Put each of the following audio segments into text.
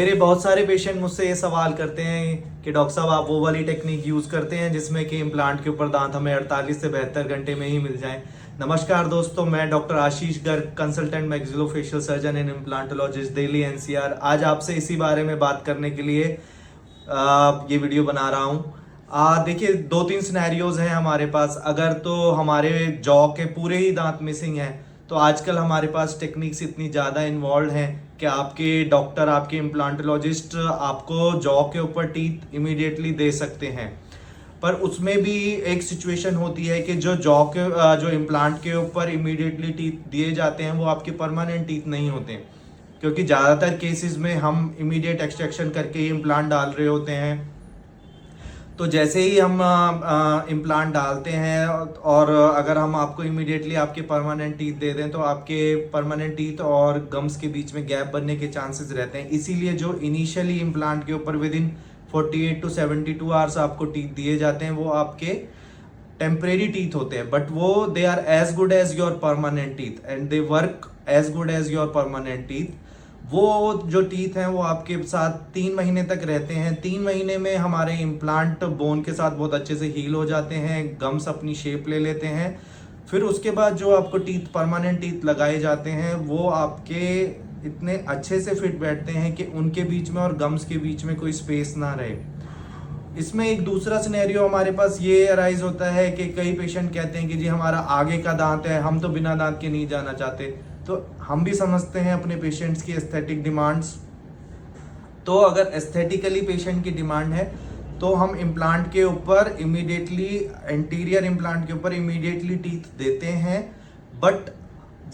मेरे बहुत सारे पेशेंट मुझसे ये सवाल करते हैं कि डॉक्टर साहब आप वो वाली टेक्निक यूज करते हैं जिसमें कि इम्प्लांट के ऊपर दांत हमें 48 से 72 घंटे में ही मिल जाएं। नमस्कार दोस्तों, मैं doctor Ashish Garg, consultant maxillofacial surgeon and implantologist, Delhi NCR. आज आपसे इसी बारे में बात करने के लिए ये वीडियो बना रहा हूँ। देखिए, 2-3 सिनेरियोज हैं हमारे पास। अगर तो हमारे जॉ के पूरे ही दांत मिसिंग हैं तो आजकल हमारे पास टेक्निक्स इतनी ज़्यादा इन्वॉल्व हैं कि आपके डॉक्टर, आपके इम्प्लांटोलॉजिस्ट आपको जॉ के ऊपर टीथ इमीडिएटली दे सकते हैं। पर उसमें भी एक सिचुएशन होती है कि जो इम्प्लांट के ऊपर इमीडिएटली टीथ दिए जाते हैं वो आपके परमानेंट टीथ नहीं होते, क्योंकि ज़्यादातर केसेस में हम इमीडिएट एक्सट्रैक्शन करके ही इम्प्लांट डाल रहे होते हैं। तो जैसे ही हम इम्प्लांट डालते हैं और अगर हम आपको इमीडिएटली आपके परमानेंट टीथ दे दें तो आपके परमानेंट टीथ और गम्स के बीच में गैप बनने के चांसेस रहते हैं। इसीलिए जो इनिशियली इम्प्लांट के ऊपर विद इन 48 to 72 आवर्स आपको टीथ दिए जाते हैं वो आपके टेम्परेरी टीथ होते हैं, बट वो they are as good as your permanent teeth and they work as good as your permanent teeth. वो जो टीथ हैं वो आपके साथ 3 महीने तक रहते हैं। 3 महीने में हमारे इम्प्लांट बोन के साथ बहुत अच्छे से हील हो जाते हैं, गम्स अपनी शेप ले लेते हैं। फिर उसके बाद जो आपको टीथ, परमानेंट टीथ लगाए जाते हैं वो आपके इतने अच्छे से फिट बैठते हैं कि उनके बीच में और गम्स के बीच में कोई स्पेस ना रहे। इसमें एक दूसरा सिनेरियो हमारे पास ये अराइज होता है कि कई पेशेंट कहते हैं कि जी हमारा आगे का दांत है, हम तो बिना दांत के नहीं जाना चाहते। तो हम भी समझते हैं अपने पेशेंट्स की एस्थेटिक डिमांड्स। तो अगर एस्थेटिकली पेशेंट की डिमांड है तो हम इम्प्लांट के ऊपर इमीडिएटली, एंटीरियर इम्प्लांट के ऊपर इमीडिएटली टीथ देते हैं। बट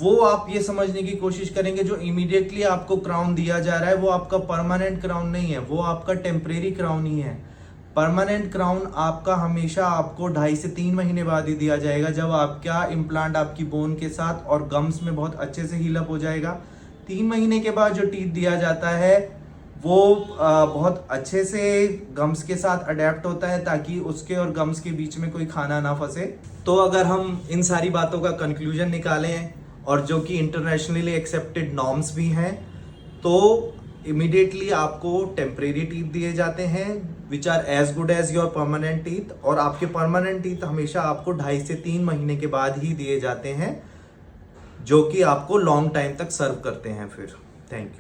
वो आप ये समझने की कोशिश करेंगे जो इमीडिएटली आपको क्राउन दिया जा रहा है वो आपका परमानेंट क्राउन नहीं है, वो आपका टेम्परेरी क्राउन ही है। परमानेंट क्राउन आपका हमेशा आपको 2.5 से 3 महीने बाद ही दिया जाएगा, जब आपका इम्प्लांट आपकी बोन के साथ और गम्स में बहुत अच्छे से हील अप हो जाएगा। 3 महीने के बाद जो टीथ दिया जाता है वो बहुत अच्छे से गम्स के साथ अडेप्ट होता है ताकि उसके और गम्स के बीच में कोई खाना ना फंसे। तो अगर हम इन सारी बातों का कंक्लूजन निकालें और जो कि इंटरनेशनली एक्सेप्टेड नॉर्म्स भी हैं, तो इमीडिएटली आपको टेम्परेरी टीथ दिए जाते हैं which are as good as your permanent teeth, और आपके परमानेंट टीथ हमेशा आपको 2.5 से 3 महीने के बाद ही दिए जाते हैं, जो कि आपको लॉन्ग टाइम तक सर्व करते हैं फिर। Thank you.